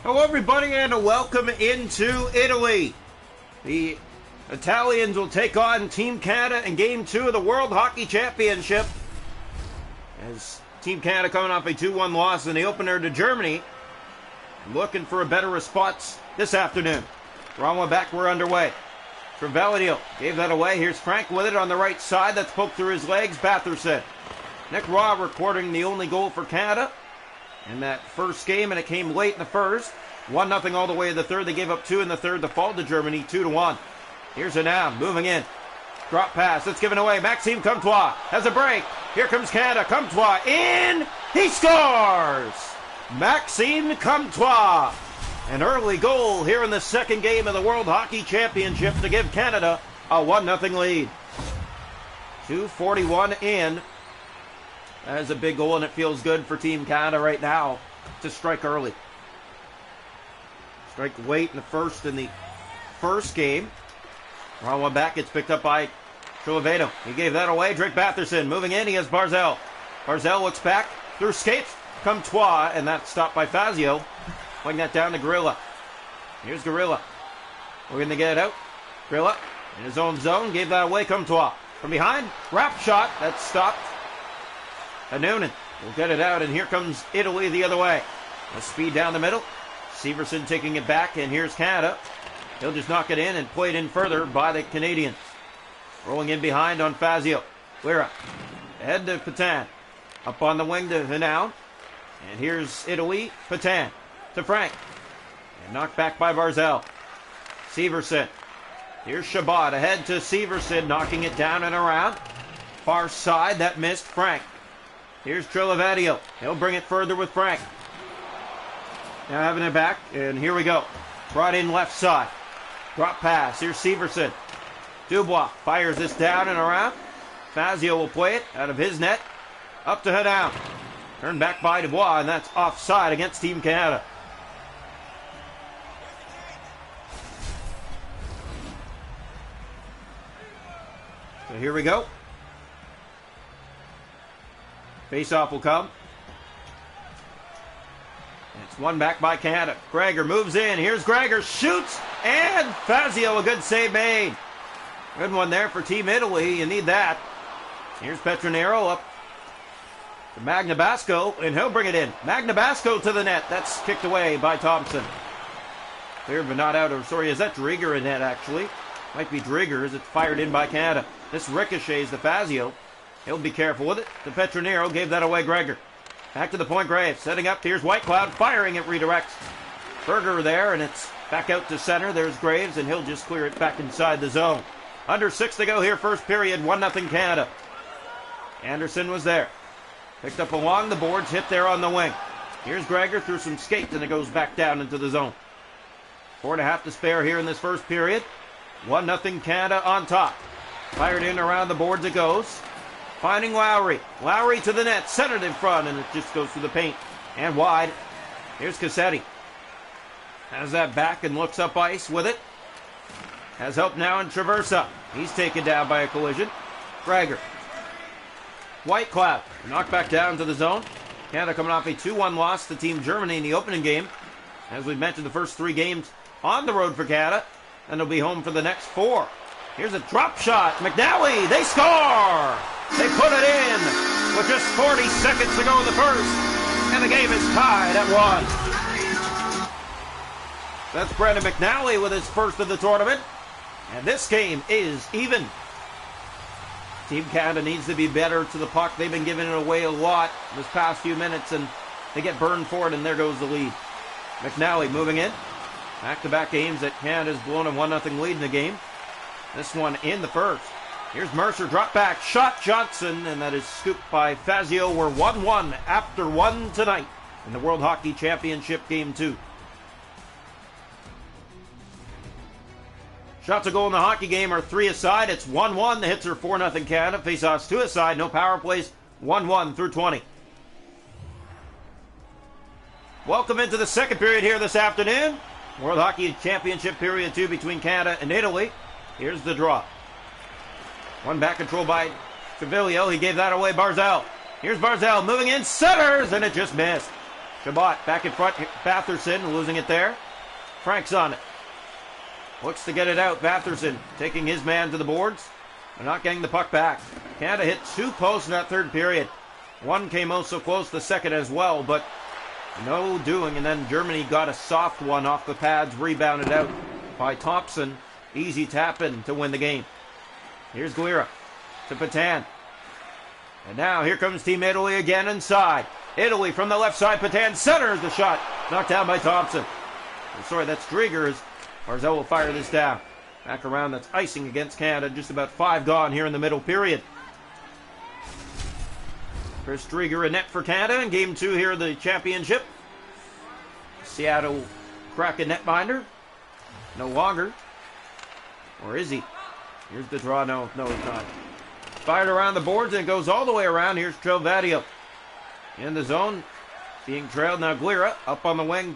Hello everybody and welcome into Italy. The Italians will take on Team Canada in Game 2 of the World Hockey Championship. As Team Canada coming off a 2-1 loss in the opener to Germany. Looking for a better response this afternoon. Wrong one back, we're underway. Trevelio gave that away. Here's Frank with it on the right side. That's poked through his legs. Batherson. Nick Raw recording the only goal for Canada in that first game, and it came late in the first. 1-0 all the way to the third. They gave up 2 in the third to fall to Germany 2-1. Here's Anam moving in. Drop pass. It's given away. Maxime Comtois has a break. Here comes Canada. Comtois in. He scores! Maxime Comtois. An early goal here in the second game of the World Hockey Championship to give Canada a 1-0 lead. 2:41 in. That is a big goal, and it feels good for Team Canada right now to strike early. Strike late in the first game. Wrong one back. It's picked up by Trilevedo. He gave that away. Drake Batherson moving in. He has Barzell. Barzell looks back through skates. Comtois, and that's stopped by Fazio. Playing that down to Gorilla. Here's Gorilla. We're going to get it out. Gorilla in his own zone. Gave that away. Comtois from behind. Wrap shot. That's stopped. Noonan will get it out, and here comes Italy the other way. A speed down the middle. Severson taking it back, and here's Canada. He'll just knock it in and play it in further by the Canadians. Rolling in behind on Fazio. Lira. Ahead to Patan. Up on the wing to Hinaun. And here's Italy. Patan to Frank. And knocked back by Barzell. Severson. Here's Shabbat. Ahead to Severson, knocking it down and around. Far side, that missed Frank. Here's Trilevedio. He'll bring it further with Frank. Now having it back, and here we go. Brought in left side. Drop pass. Here's Severson. Dubois fires this down and around. Fazio will play it out of his net. Up to Hinaun. Turned back by Dubois, and that's offside against Team Canada. So here we go. Face-off will come. It's one back by Canada. Gregor moves in. Here's Gregor. Shoots. And Fazio, a good save made. Good one there for Team Italy. You need that. Here's Petronero up to Magnabasco, and he'll bring it in. Magnabasco to the net. That's kicked away by Thompson. Cleared but not out. Or sorry, is that Drieger in net actually? Might be Drieger as it's fired in by Canada. This ricochets to Fazio. He'll be careful with it. The Petronero gave that away, Gregor. Back to the point, Graves. Setting up. Here's Whitecloud firing. It redirects. Berger there, and it's back out to center. There's Graves, and he'll just clear it back inside the zone. Under 6 to go here, first period. 1-0 Canada. Anderson was there. Picked up along the boards, hit there on the wing. Here's Gregor through some skates, and it goes back down into the zone. 4.5 to spare here in this first period. 1-0 Canada on top. Fired in around the boards it goes. Finding Lowry. Lowry to the net. Centered in front, and it just goes through the paint. And wide. Here's Cassetti. Has that back and looks up ice with it. Has help now in Traversa. He's taken down by a collision. Gregor. Whitecloud. Knocked back down to the zone. Canada coming off a 2-1 loss to Team Germany in the opening game. As we mentioned, the first 3 games on the road for Canada. And they'll be home for the next 4. Here's a drop shot. McNally. They score! They put it in with just 40 seconds to go in the first, and the game is tied at 1. That's Brandon McNally with his first of the tournament, and this game is even. Team Canada needs to be better to the puck. They've been giving it away a lot this past few minutes, and they get burned for it, and there goes the lead. McNally moving in. Back-to-back games that Canada's blown a 1-0 lead in the game. This one in the first. Here's Mercer, drop back, shot Johnson, and that is scooped by Fazio. We're 1-1 after 1 tonight in the World Hockey Championship Game 2. Shots a goal in the hockey game are 3 aside. It's 1-1. The hits are 4-0 Canada. Face-offs 2 aside. No power plays. 1-1 through 20. Welcome into the second period here this afternoon. World Hockey Championship Period 2 between Canada and Italy. Here's the draw. One back control by Trevelio. He gave that away. Barzell. Here's Barzell moving in. Centers, and it just missed. Chabot back in front. Batherson losing it there. Frank's on it. Looks to get it out. Batherson taking his man to the boards. They're not getting the puck back. Canada hit 2 posts in that third period. One came out so close, the second as well, but no doing. And then Germany got a soft one off the pads, rebounded out by Thompson. Easy tap in to win the game. Here's Guerra to Patan. And now here comes Team Italy again inside. Italy from the left side. Patan centers the shot. Knocked down by Thompson. Sorry, that's Drieger. Barzell will fire this down. Back around, that's icing against Canada. Just about 5 gone here in the middle period. Chris Drieger a net for Canada in Game 2 here of the championship. Seattle Kraken netminder. No longer. Or is he? Here's the draw. No, it's not. Fired around the boards and it goes all the way around. Here's Trelvadio in the zone. Being trailed now. Guerra up on the wing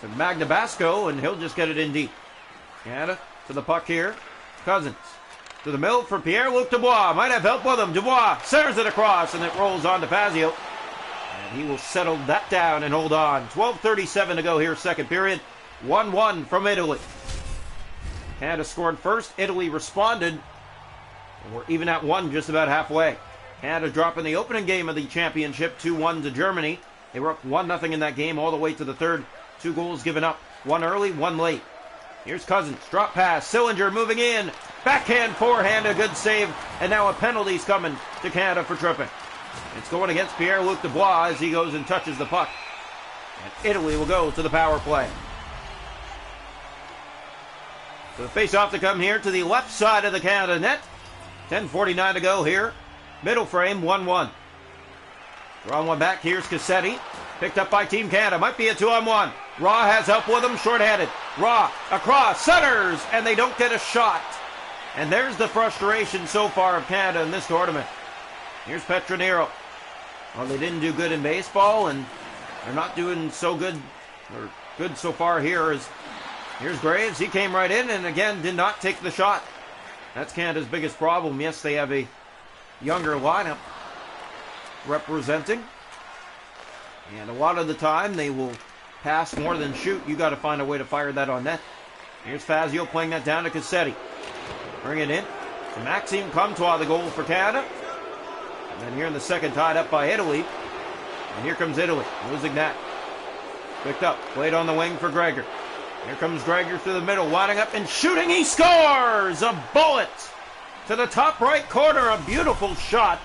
to Magnabasco, and he'll just get it in deep. Canada to the puck here. Cousins to the middle for Pierre-Luc Dubois. Might have help with him. Dubois centers it across, and it rolls on to Fazio. And he will settle that down and hold on. 12:37 to go here, second period. 1-1 from Italy. Canada scored first. Italy responded. And we're even at 1 just about halfway. Canada dropping the opening game of the championship 2-1 to Germany. They were up 1-0 in that game all the way to the third. 2 goals given up. 1 early, 1 late. Here's Cousins. Drop pass. Sillinger moving in. Backhand, forehand, a good save. And now a penalty's coming to Canada for tripping. It's going against Pierre-Luc Dubois as he goes and touches the puck. And Italy will go to the power play. So the face-off to come here to the left side of the Canada net. 10:49 to go here. Middle frame, 1-1. Drawn one back. Here's Cassetti. Picked up by Team Canada. Might be a 2-on-1. Raw has help with him. Short-handed. Raw across. Centers. And they don't get a shot. And there's the frustration so far of Canada in this tournament. Here's Petronero. Well, they didn't do good in baseball, and they're not doing so good, or good so far here. Here's Graves. He came right in and again did not take the shot. That's Canada's biggest problem. Yes, they have a younger lineup representing. And a lot of the time they will pass more than shoot. You got to find a way to fire that on net. Here's Fazio playing that down to Cassetti. Bring it in to Maxime Comtois, the goal for Canada. And then here in the second, tied up by Italy. And here comes Italy, losing that. Picked up, played on the wing for Gregor. Here comes Gregor through the middle, winding up and shooting. He scores! A bullet to the top right corner. A beautiful shot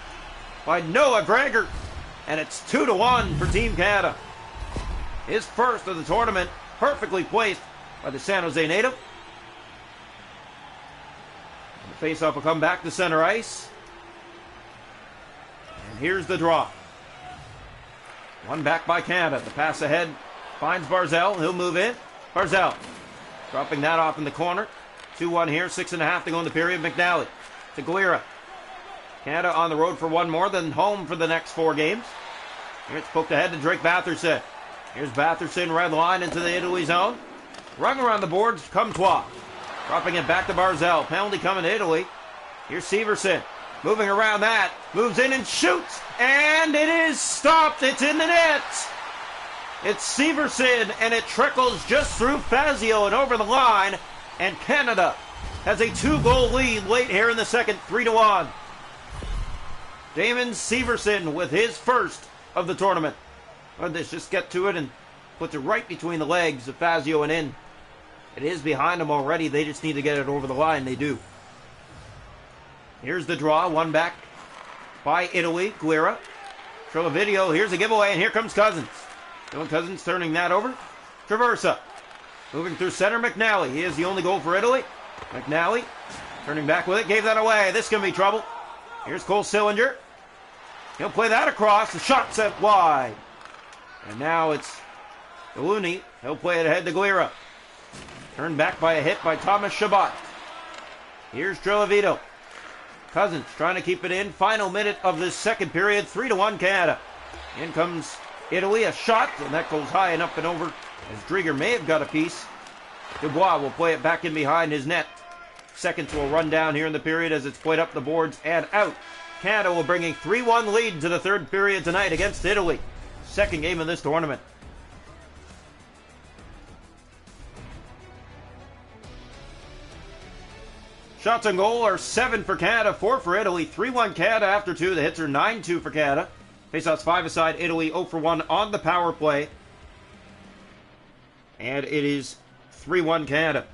by Noah Gregor. And it's 2-1 for Team Canada. His first of the tournament, perfectly placed by the San Jose native. The face-off will come back to center ice. And here's the draw. One back by Canada. The pass ahead finds Barzell. He'll move in. Barzell dropping that off in the corner. 2-1 here. 6.5 to go in the period. McNally to Guerra. Canada on the road for one more, then home for the next 4 games. Here it's poked ahead to Drake Batherson. Here's Batherson, red line into the Italy zone. Rung around the boards, Comtois. Dropping it back to Barzell. Penalty coming to Italy. Here's Severson. Moving around that. Moves in and shoots. And it is stopped. It's in the net. It's Severson, and it trickles just through Fazio and over the line. And Canada has a 2-goal lead late here in the second, 3-1. Damon Severson with his first of the tournament. Let's just get to it and puts it right between the legs of Fazio and in. It is behind them already. They just need to get it over the line. They do. Here's the draw. One back by Italy. Guerra. Show a video. Here's a giveaway, and here comes Cousins. Dylan Cousins turning that over. Traversa. Moving through center. McNally. He is the only goal for Italy. McNally turning back with it. Gave that away. This can be trouble. Here's Cole Sillinger. He'll play that across. The shot set wide. And now it's Looney. He'll play it ahead to Guerra. Turned back by a hit by Thomas Chabot. Here's Trillavito. Cousins trying to keep it in. Final minute of this second period. 3-1 Canada. In comes Italy. A shot, and that goes high and up and over as Drieger may have got a piece. Dubois will play it back in behind his net. Seconds will run down here in the period as it's played up the boards and out. Canada will bring a 3-1 lead to the third period tonight against Italy. Second game of this tournament. Shots on goal are 7 for Canada, 4 for Italy, 3-1 Canada after 2. The hits are 9-2 for Canada. Faceoffs 5 aside, Italy 0 for 1 on the power play. And it is 3-1 Canada.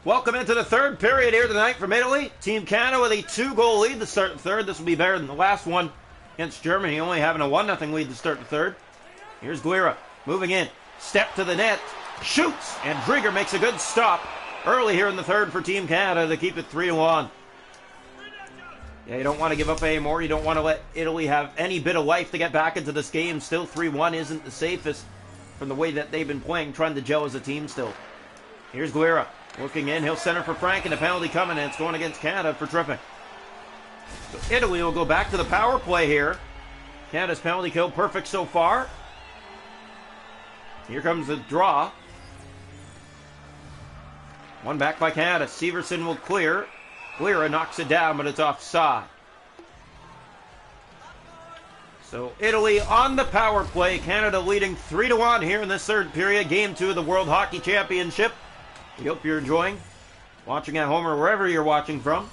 Welcome into the third period here tonight from Italy. Team Canada with a 2-goal lead to start the third. This will be better than the last one against Germany, only having a 1-0 lead to start the third. Here's Guerra moving in. Step to the net. Shoots. And Drieger makes a good stop early here in the third for Team Canada to keep it 3-1. Yeah, you don't want to give up anymore. You don't want to let Italy have any bit of life to get back into this game. Still 3-1 isn't the safest from the way that they've been playing, trying to gel as a team still. Here's Guerra looking in. He'll center for Frank, and a penalty coming, and it's going against Canada for tripping. So Italy will go back to the power play here. Canada's penalty kill perfect so far. Here comes the draw. One back by Canada. Severson will clear. Guerra knocks it down, but it's offside. So Italy on the power play. Canada leading 3-1 here in this third period. Game 2 of the World Hockey Championship. We hope you're enjoying watching at home or wherever you're watching from.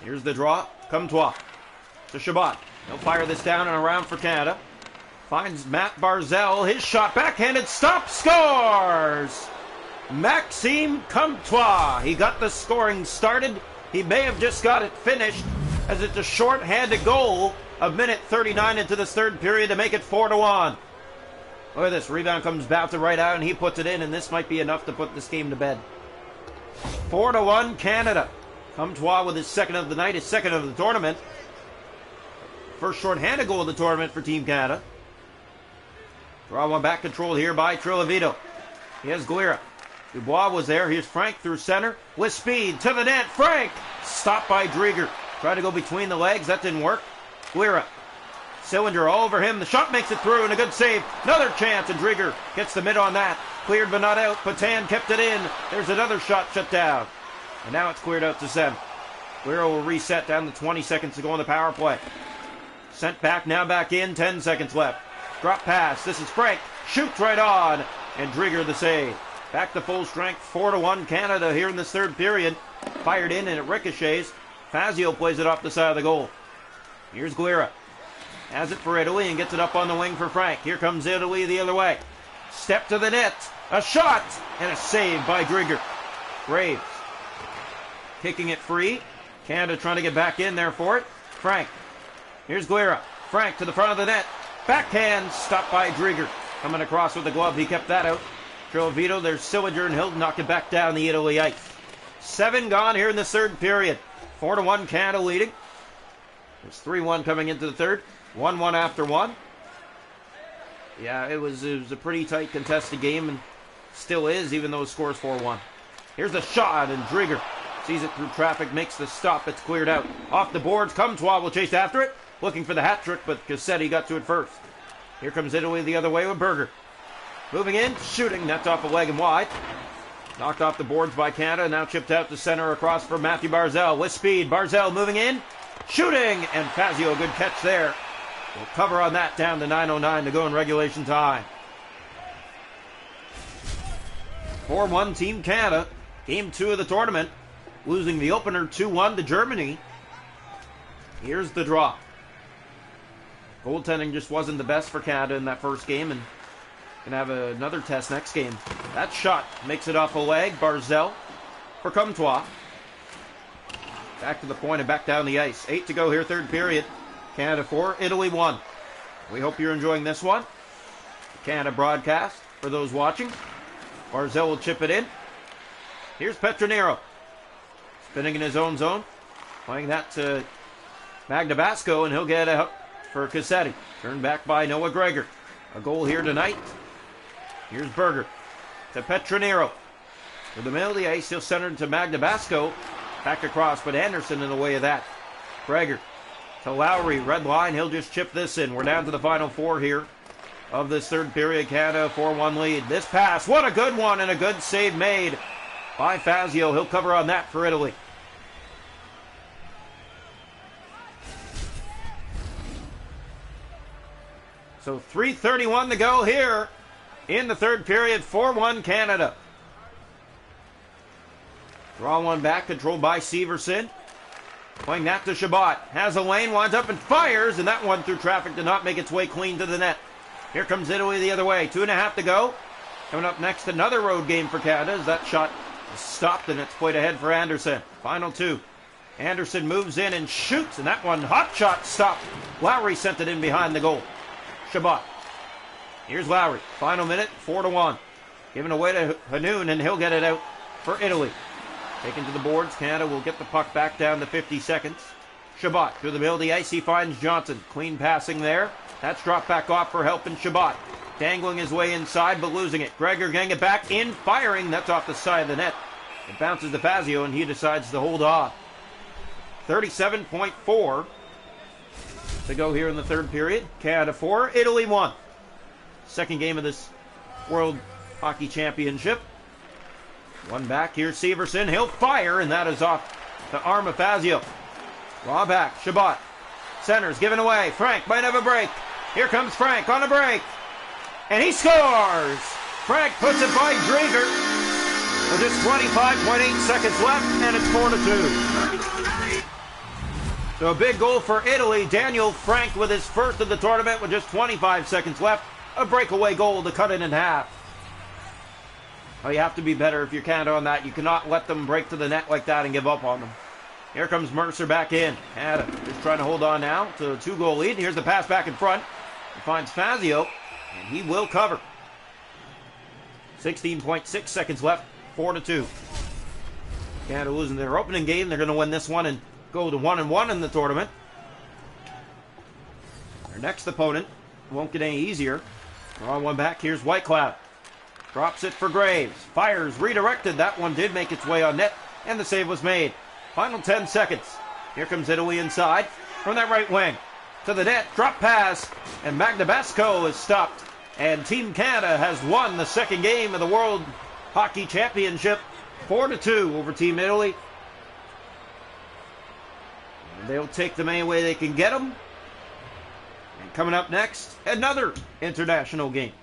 Here's the draw. Comtois to Chabot. He'll fire this down and around for Canada. Finds Matt Barzal. His shot backhanded. Stop. Scores! Maxime Comtois. He got the scoring started. He may have just got it finished as it's a short-handed goal of minute 39 into this third period to make it 4-1. Look at this. Rebound comes bouncing right out and he puts it in, and this might be enough to put this game to bed. 4-1 Canada. Comtois with his second of the night, his second of the tournament. First short-handed goal of the tournament for Team Canada. Draw one back controlled here by Trilavito. Here's Guerra. Dubois was there. Here's Frank through center with speed to the net. Frank stopped by Drieger. Tried to go between the legs. That didn't work. Guerra. Cylinder all over him. The shot makes it through and a good save. Another chance, and Drieger gets the mid on that. Cleared but not out. Patan kept it in. There's another shot shut down. And now it's cleared out to Sem. Guerra will reset down to 20 seconds to go on the power play. Sent back, now back in. 10 seconds left. Drop pass. This is Frank. Shoots right on. And Drieger the save. Back to full strength. 4-1 Canada here in this third period. Fired in and it ricochets. Fazio plays it off the side of the goal. Here's Guerra. Has it for Italy and gets it up on the wing for Frank. Here comes Italy the other way. Step to the net. A shot and a save by Drieger. Graves kicking it free. Canada trying to get back in there for it. Frank. Here's Guerra. Frank to the front of the net. Backhand stopped by Drieger. Coming across with the glove. He kept that out. Trilavito. There's Sillinger and he'll knock it back down the Italy ice. 7 gone here in the third period. 4-1 Canada leading. There's 3-1 coming into the third. 1-1 after 1. Yeah, it was a pretty tight contested game and still is, even though the score's 4-1. Here's a shot and Drieger sees it through traffic, makes the stop. It's cleared out. Off the boards. Comtois will chase after it. Looking for the hat trick, but Cassetti got to it first. Here comes Italy the other way with Berger. Moving in, shooting. That's off a leg and wide. Knocked off the boards by Canada. Now chipped out to center across for Matthew Barzal with speed. Barzal moving in. Shooting. And Fazio, a good catch there. We'll cover on that down to 9:09 to go in regulation time. 4-1 Team Canada. Game 2 of the tournament. Losing the opener 2-1 to Germany. Here's the draw. Goaltending just wasn't the best for Canada in that first game, and gonna have another test next game. That shot makes it off a leg. Barzal for Comtois. Back to the point and back down the ice. 8 to go here, third period. Canada 4, Italy 1. We hope you're enjoying this one. Canada broadcast for those watching. Barzal will chip it in. Here's Petronero. Spinning in his own zone. Playing that to Magnabasco, and he'll get a for Cassetti. Turned back by Noah Gregor. A goal here tonight. Here's Berger to Petronero. For the middle of the ice, he'll center to Magnabasco. Back across, but Anderson in the way of that. Gregor to Lowry. Red line, he'll just chip this in. We're down to the final 4 here of this third period. Canada 4-1 lead. This pass, what a good one, and a good save made by Fazio. He'll cover on that for Italy. So 3:31 to go here in the third period. 4-1 Canada. Draw one back, controlled by Severson. Playing that to Chabot. Has a lane, winds up and fires, and that one through traffic did not make its way clean to the net. Here comes Italy the other way. 2.5 to go. Coming up next, another road game for Canada as that shot is stopped and it's played ahead for Anderson. Final 2. Anderson moves in and shoots, and that one, hot shot, stopped. Lowry sent it in behind the goal. Chabot. Here's Lowry. Final minute, 4-1. Given away to Hanoun, and he'll get it out for Italy. Taken to the boards. Canada will get the puck back down to 50 seconds. Chabot through the middle of the ice. He finds Johnson. Clean passing there. That's dropped back off for helping Chabot. Dangling his way inside, but losing it. Gregor getting it back in, firing. That's off the side of the net. It bounces to Fazio, and he decides to hold off. 37.4 to go here in the third period. Canada 4, Italy 1. Second game of this World Hockey Championship. One back, here's Severson. He'll fire, and that is off the arm of Fazio. Draw back, Chabot. Centers given away. Frank might have a break. Here comes Frank on a break. And he scores! Frank puts it by Drieger with just 25.8 seconds left, and it's 4-2. So a big goal for Italy. Daniel Frank with his first of the tournament with just 25 seconds left. A breakaway goal to cut it in half. Oh, you have to be better if you're Canada on that. You cannot let them break to the net like that and give up on them. Here comes Mercer back in. Canada just trying to hold on now to a 2-goal lead. Here's the pass back in front. He finds Fazio, and he will cover. 16.6 seconds left. 4-2. Canada losing their opening game. They're going to win this one and go to 1-1 in the tournament. Their next opponent won't get any easier. Draw one back. Here's Whitecloud. Drops it for Graves. Fires, redirected. That one did make its way on net, and the save was made. Final 10 seconds. Here comes Italy inside from that right wing. To the net, drop pass, and Magnabasco is stopped. And Team Canada has won the second game of the World Hockey Championship. 4-2 over Team Italy. And they'll take them any way they can get them. And coming up next, another international game.